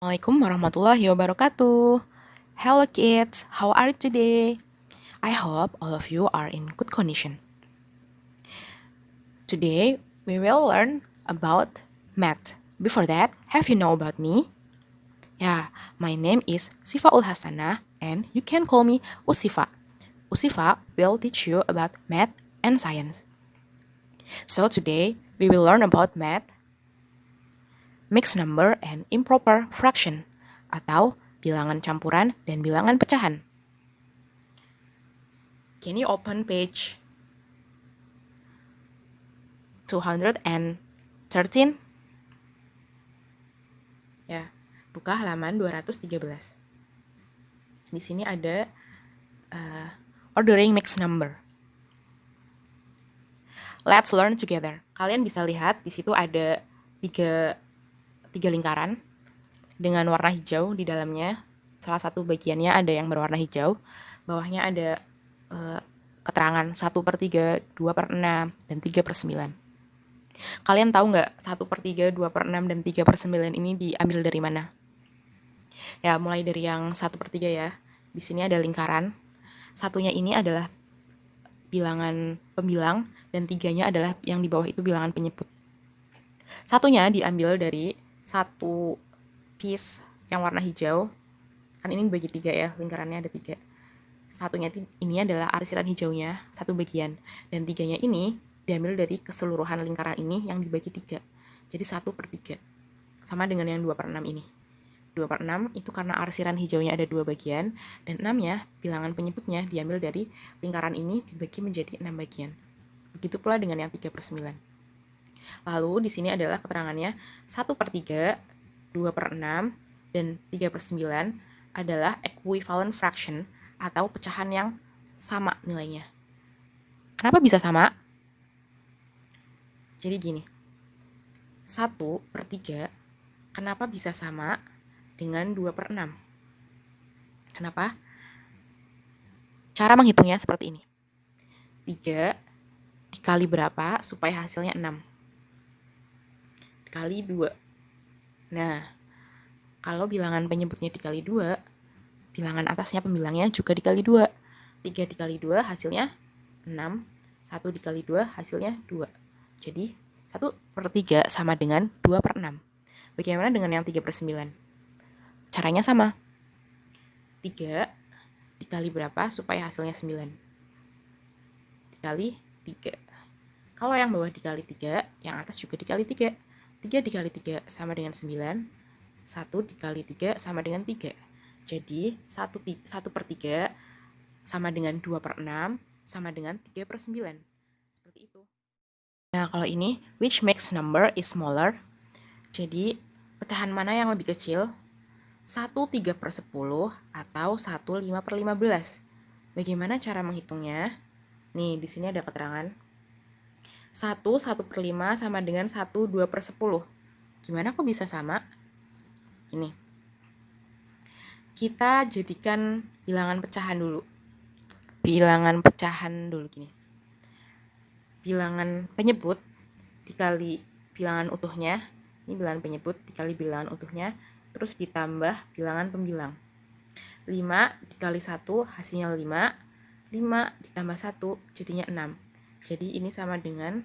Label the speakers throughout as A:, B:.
A: Assalamualaikum warahmatullahi wabarakatuh. Hello kids, how are you today? I hope all of you are in good condition. Today we will learn about math. Before that, have you know about me? Yeah, my name is Sifa Ul Hasanah and you can call me Usifa. Usifa will teach you about math and science. So today we will learn about math, mixed number and improper fraction atau bilangan campuran dan bilangan pecahan. Can you open page 213? Ya, buka halaman 213. Di sini ada ordering mixed number. Let's learn together. Kalian bisa lihat di situ ada tiga lingkaran dengan warna hijau di dalamnya. Salah satu bagiannya ada yang berwarna hijau. Bawahnya ada keterangan 1/3, 2/6, dan 3/9. Kalian tahu nggak 1/3, 2/6, dan 3/9 ini diambil dari mana? Ya, mulai dari yang 1/3 ya. Di sini ada lingkaran. Satunya ini adalah bilangan pembilang, dan 3-nya adalah yang di bawah itu bilangan penyebut. Satunya diambil dari satu piece yang warna hijau. Kan ini dibagi 3 ya, lingkarannya ada 3. Satunya ini adalah arsiran hijaunya, satu bagian. Dan 3-nya ini diambil dari keseluruhan lingkaran ini yang dibagi 3. Jadi 1/3. Sama dengan yang 2/6 ini. 2/6 itu karena arsiran hijaunya ada 2 bagian, dan 6-nya, bilangan penyebutnya, diambil dari lingkaran ini dibagi menjadi 6 bagian. Begitu pula dengan yang 3/9. Lalu di sini adalah keterangannya 1/3, 2/6, dan 3/9 adalah equivalent fraction atau pecahan yang sama nilainya. Kenapa bisa sama? Jadi gini, 1/3 kenapa bisa sama dengan 2/6? Kenapa? Cara menghitungnya seperti ini. 3 dikali berapa supaya hasilnya 6? Dikali 2. Nah, kalau bilangan penyebutnya dikali 2, bilangan atasnya pembilangnya juga dikali 2. 3 dikali 2 hasilnya 6. 1 dikali 2 hasilnya 2. Jadi 1/3 sama dengan 2/6. Bagaimana dengan yang 3/9? Caranya sama. 3 dikali berapa supaya hasilnya 9? Dikali 3. Kalau yang bawah dikali 3, yang atas juga dikali 3. 3 dikali 3 sama dengan 9. 1 dikali 3 sama dengan 3. Jadi 1/3 sama dengan 2/6 sama dengan 3/9. Seperti itu. Nah, kalau ini, which mixed number is smaller? Jadi, pecahan mana yang lebih kecil? 1 3/10 atau 1 5/15? Bagaimana cara menghitungnya? Nih, di sini ada keterangan. 1 1/5 sama dengan 1 2/10. Gimana kok bisa sama? Ini. Kita jadikan bilangan pecahan dulu. Gini. Bilangan penyebut dikali bilangan utuhnya. Ini bilangan penyebut dikali bilangan utuhnya. Terus ditambah bilangan pembilang. 5 dikali 1 hasilnya 5. 5 ditambah 1 jadinya 6. Jadi ini sama dengan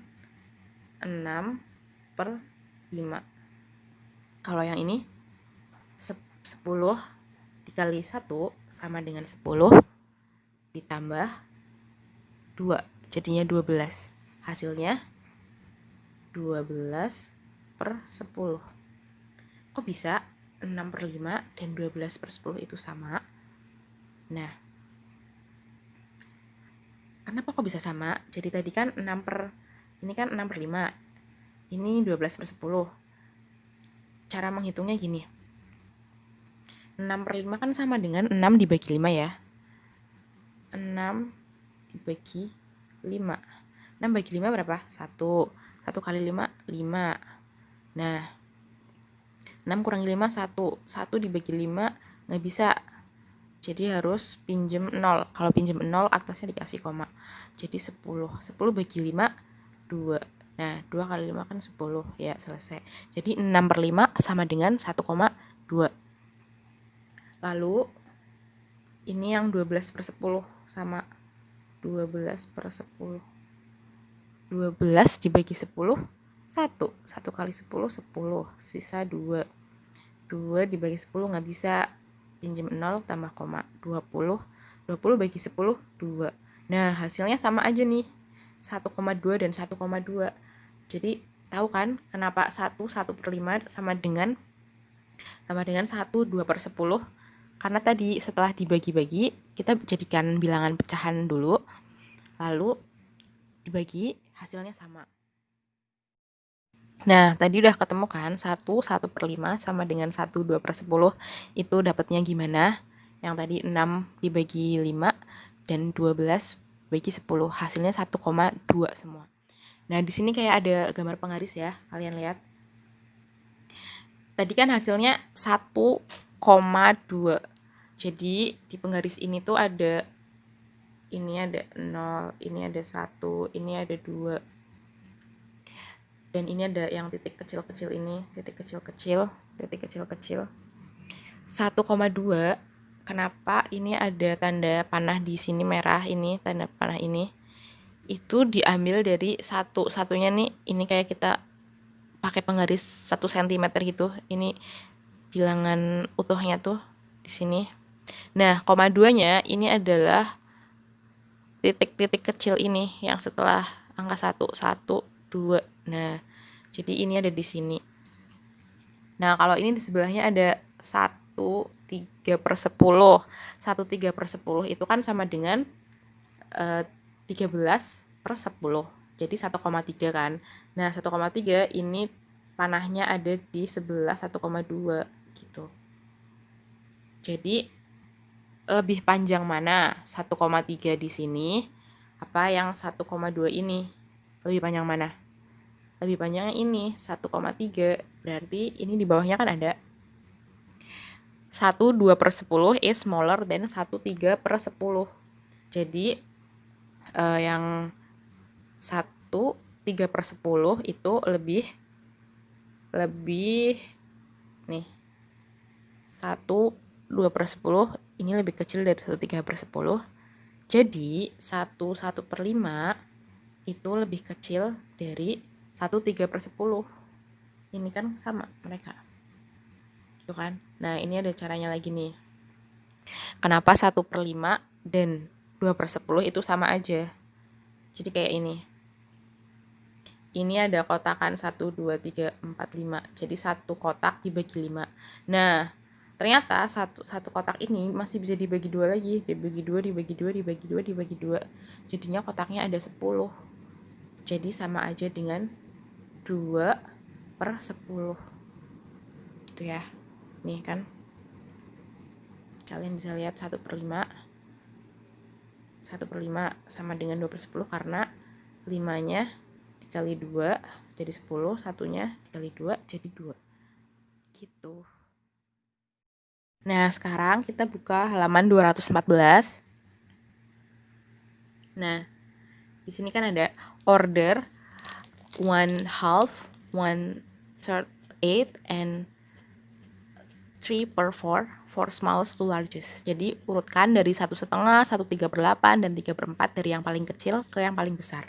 A: 6/5. Kalau yang ini 10 dikali 1 sama dengan 10 ditambah 2 jadinya 12. Hasilnya 12/10. Kok bisa 6/5 dan 12/10 itu sama? Nah, kenapa kok bisa sama? Jadi tadi kan ini kan 6/5. Ini 12/10. Cara menghitungnya gini. 6/5 kan sama dengan 6 dibagi 5 ya. 6 dibagi 5. 6 bagi 5 berapa? 1. 1 kali 5, 5. Nah, 6 kurangi 5, 1. 1 dibagi 5 nggak bisa. Jadi harus pinjem 0. Kalau pinjem 0, atasnya dikasih koma. Jadi 10. 10 bagi 5, 2. Nah, 2 kali 5 kan 10. Ya, selesai. Jadi 6/5 sama dengan 1,2. Lalu ini yang 12/10 sama 12/10. 12 dibagi 10, 1. 1 kali 10, 10. Sisa 2. 2 dibagi 10 nggak bisa. Pinjam 0 tambah koma. 20. 20 bagi 10, 2. Nah, hasilnya sama aja nih. 1,2 dan 1,2. Jadi, tahu kan kenapa 1/5 sama dengan 1/2/10? Karena tadi setelah dibagi-bagi, kita jadikan bilangan pecahan dulu, lalu dibagi, hasilnya sama. Nah, tadi udah ketemu kan 1/5 sama dengan 1/2/10. Itu dapatnya gimana? Yang tadi 6 dibagi 5 dan 12 bagi 10. Hasilnya 1,2 semua. Nah, di sini kayak ada gambar penggaris ya, kalian lihat. Tadi kan hasilnya 1,2. Jadi di penggaris ini tuh ada 0, ini ada 1, ini ada 2. Dan ini ada yang titik kecil-kecil ini, titik kecil-kecil. 1,2. Kenapa ini ada tanda panah di sini merah ini, tanda panah ini? Itu diambil dari satunya nih, ini kayak kita pakai penggaris 1 cm gitu. Ini bilangan utuhnya tuh di sini. Nah, 2-nya ini adalah titik-titik kecil ini yang setelah angka 1, 1, 2. Nah, jadi ini ada di sini. Nah, kalau ini di sebelahnya ada 1/3/10. 1/3/10 itu kan sama dengan 13/10. Jadi 1,3 kan. Nah, 1,3 ini panahnya ada di sebelah 1,2 gitu. Jadi lebih panjang mana? 1,3 di sini apa yang 1,2 ini? Lebih panjang mana? Lebih panjangnya ini 1,3. Berarti ini di bawahnya kan ada 1/2/10 is smaller than 1/3/10. Jadi yang 1/3/10 itu lebih nih, 1/2/10 ini lebih kecil dari 1/3/10. Jadi 1/1/5 itu lebih kecil dari 1/3/10. Ini kan sama mereka, gitu kan. Nah, ini ada caranya lagi nih. Kenapa 1/5 dan 2/10 itu sama aja? Jadi kayak ini. Ini ada kotakan 1, 2, 3, 4, 5. Jadi satu kotak dibagi 5. Nah, ternyata satu kotak ini masih bisa dibagi 2 lagi. Dibagi 2, dibagi 2, dibagi 2, dibagi 2. Jadinya kotaknya ada 10. Jadi sama aja dengan 2/10. Gitu ya. Nih kan. Kalian bisa lihat 1/5. 1/5 sama dengan 2/10 karena 5-nya dikali 2 jadi 10, satunya dikali 2 jadi 2. Gitu. Nah, sekarang kita buka halaman 214. Nah, di sini kan ada order 1/2, 1/3, 8, and 3/4 for smallest to largest. Jadi urutkan dari 1/2, 1/3/8, dan 3/4 dari yang paling kecil ke yang paling besar.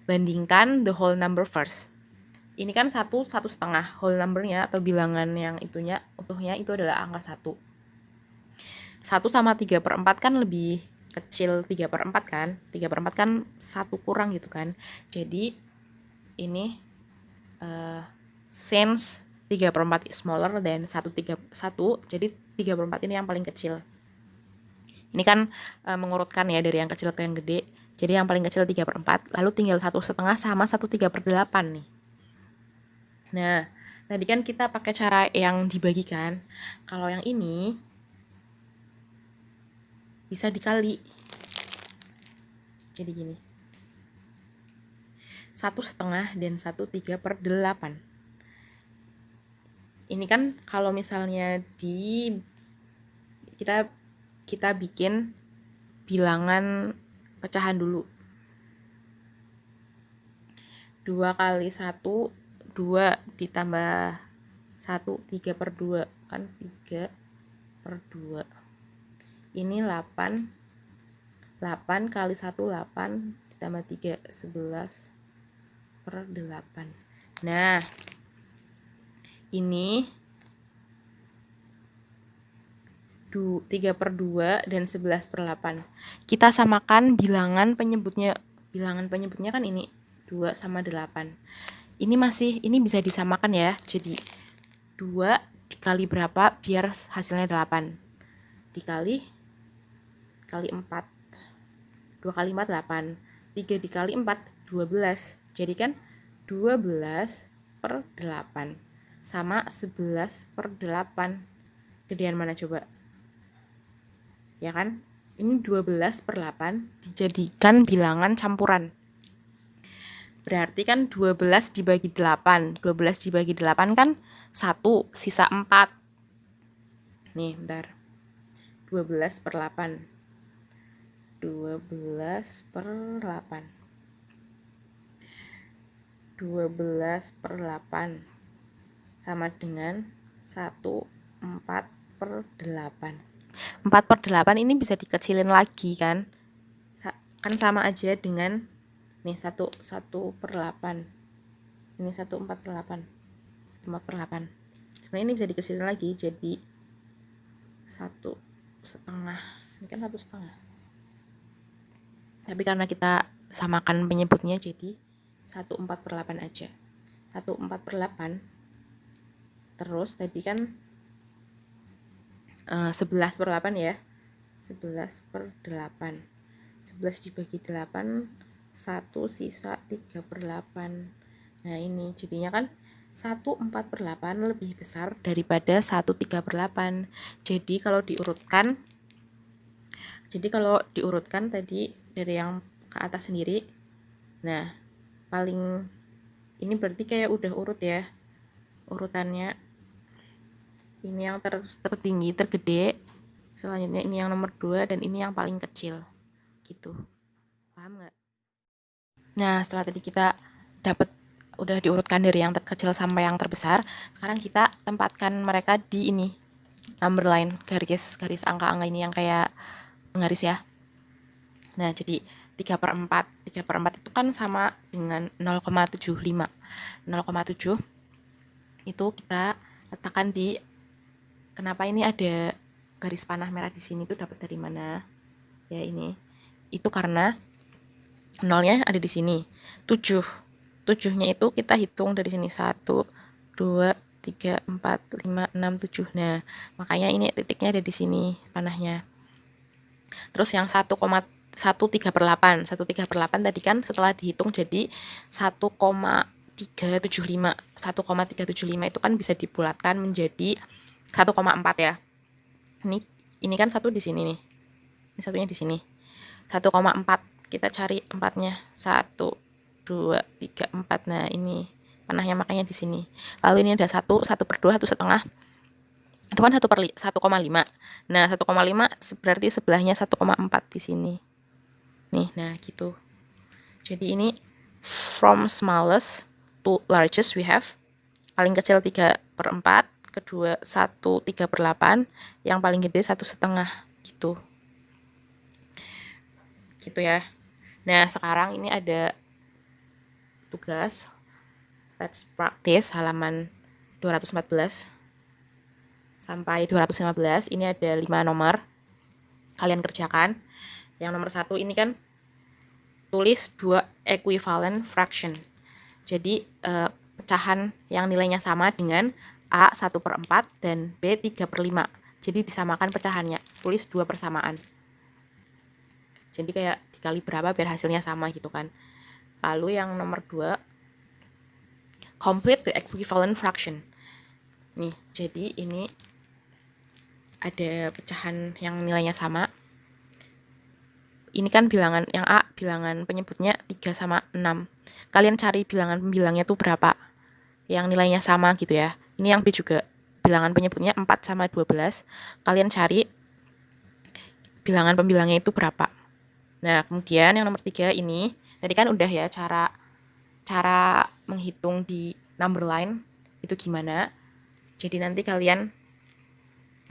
A: Bandingkan the whole number first. Ini kan 1/1/2. Whole numbernya atau bilangan yang itunya utuhnya itu adalah angka 1. 1 sama 3/4 kan lebih kecil 3/4 kan. 3/4 kan 1 kurang gitu kan. Jadi ini since 3/4 is smaller than 1/3/1, jadi 3/4 ini yang paling kecil. Ini kan mengurutkan ya dari yang kecil ke yang gede. Jadi yang paling kecil 3/4, lalu tinggal 1/2 sama 1/3/8 nih. Nah, tadi kan kita pakai cara yang dibagikan. Kalau yang ini bisa dikali. Jadi gini. 1/2 dan 1/3/8. Ini kan kalau misalnya kita bikin bilangan pecahan dulu. 2 kali 1, 2 ditambah 1, 3/2 kan 3. per 2. Ini 8 kali 1 8 ditambah 3 11 per 8. Nah, ini 3 per 2 dan 11 per 8. Kita samakan bilangan penyebutnya. Bilangan penyebutnya kan ini 2 sama 8. Ini bisa disamakan ya. Jadi 2 dikali berapa biar hasilnya 8. Dikali 4. 2 kali 4 8. 3 dikali 4 12. Jadi kan 12 per 8 sama 11 per 8. Gedean mana coba? Ya kan? Ini 12 per 8 dijadikan bilangan campuran. Berarti kan 12 dibagi 8. 12 dibagi 8 kan 1, sisa 4. Nih, bentar. 12 per 8. 12 per 8. 12 per 8 sama dengan 1, 4 per 8. 4 per 8 ini bisa dikecilin lagi kan? Kan sama aja dengan nih 1 per 8. Ini 1 4 per 8. 4 per 8. Sebenarnya ini bisa dikecilin lagi jadi 1,5. Ini kan 1,5. Tapi karena kita samakan penyebutnya jadi 1 4 per 8 aja. 1 4 per 8. Terus tadi kan 11 per 8 ya. 11 per 8. 11 dibagi 8 1 sisa 3 per 8. Nah ini jadinya kan 1 4 per 8 lebih besar daripada 1 3 per 8. Jadi kalau diurutkan tadi dari yang ke atas sendiri. Nah paling ini berarti kayak udah urut ya urutannya. Ini yang tertinggi, tergede, selanjutnya ini yang nomor 2, dan ini yang paling kecil gitu. Paham nggak? Nah setelah tadi kita udah diurutkan dari yang terkecil sampai yang terbesar, sekarang kita tempatkan mereka di ini number line, garis angka-angka ini yang kayak penggaris ya. Nah jadi 3 per 4 itu kan sama dengan 0,75. 0,7 itu kita letakkan di. Kenapa ini ada garis panah merah di sini, itu dapat dari mana? Ya ini. Itu karena nolnya ada di sini. 7. 7-nya itu kita hitung dari sini 1 2 3 4 5 6 7. Nah, makanya ini titiknya ada di sini panahnya. Terus yang 1,13 per 8. 1,3 per 8 tadi kan setelah dihitung jadi 1,375. 1,375 itu kan bisa dibulatkan menjadi 1,4 ya. Ini kan 1 di sini nih. Ini satunya di sini. 1,4. Kita cari 4-nya. 1 2 3 4. Nah, ini panahnya makanya di sini. Lalu ini ada 1 per 2 1,5. Itu kan 1,5. Nah, 1,5 berarti sebelahnya 1,4 di sini. Nih, nah gitu. Jadi ini from smallest to largest we have. Paling kecil 3 per 4. Kedua 1 3 per 8, yang paling gede 1,5 gitu ya. Nah sekarang ini ada tugas let's practice halaman 214 sampai 215. Ini ada 5 nomor, kalian kerjakan. Yang nomor 1 ini kan tulis 2 equivalent fraction. Jadi pecahan yang nilainya sama dengan A 1 per 4 dan B 3 per 5. Jadi disamakan pecahannya. Tulis 2 persamaan. Jadi kayak dikali berapa biar hasilnya sama gitu kan. Lalu yang nomor 2, complete the equivalent fraction. Nih, jadi ini ada pecahan yang nilainya sama. Ini kan bilangan yang A, bilangan penyebutnya 3 sama 6. Kalian cari bilangan pembilangnya tuh berapa yang nilainya sama gitu ya. Ini yang B juga, bilangan penyebutnya 4 sama 12. Kalian cari bilangan pembilangnya itu berapa. Nah, kemudian yang nomor 3 ini, tadi kan udah ya cara menghitung di number line itu gimana. Jadi nanti kalian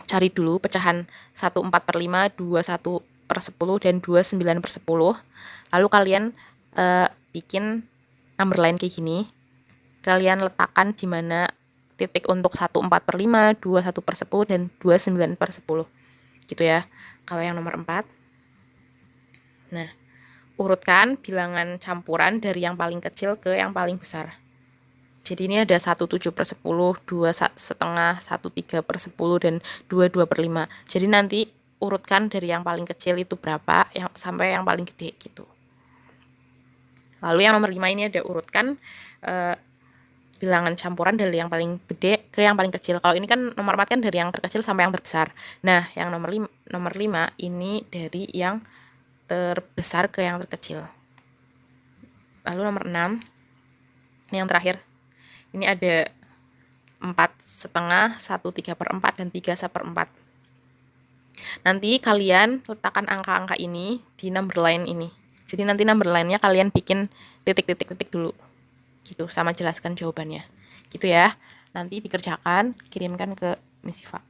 A: cari dulu pecahan 1/4/5, 1/10, dan 29/10. Lalu kalian bikin number line kayak gini. Kalian letakkan di mana titik untuk 1/4/5, 21/10, dan 29/10. Gitu ya. Kalau yang nomor 4. Nah, urutkan bilangan campuran dari yang paling kecil ke yang paling besar. Jadi ini ada 1/7/10, 2,5, 1/3/10, dan 2/2/5. Jadi nanti urutkan dari yang paling kecil itu berapa sampai yang paling gede gitu. Lalu yang nomor 5 ini ada urutkan bilangan campuran dari yang paling gede ke yang paling kecil. Kalau ini kan nomor 4 kan dari yang terkecil sampai yang terbesar. Nah, yang nomor 5 ini dari yang terbesar ke yang terkecil. Lalu nomor 6, ini yang terakhir. Ini ada 4,5, 1/3/4, dan 3/1/4. Nanti kalian letakkan angka-angka ini di number line ini. Jadi nanti number line-nya kalian bikin titik-titik-titik dulu. Gitu, sama jelaskan jawabannya. Gitu ya. Nanti dikerjakan, kirimkan ke Miss Siva.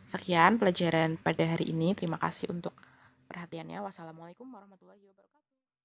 A: Sekian pelajaran pada hari ini. Terima kasih untuk perhatiannya. Wassalamualaikum warahmatullahi wabarakatuh.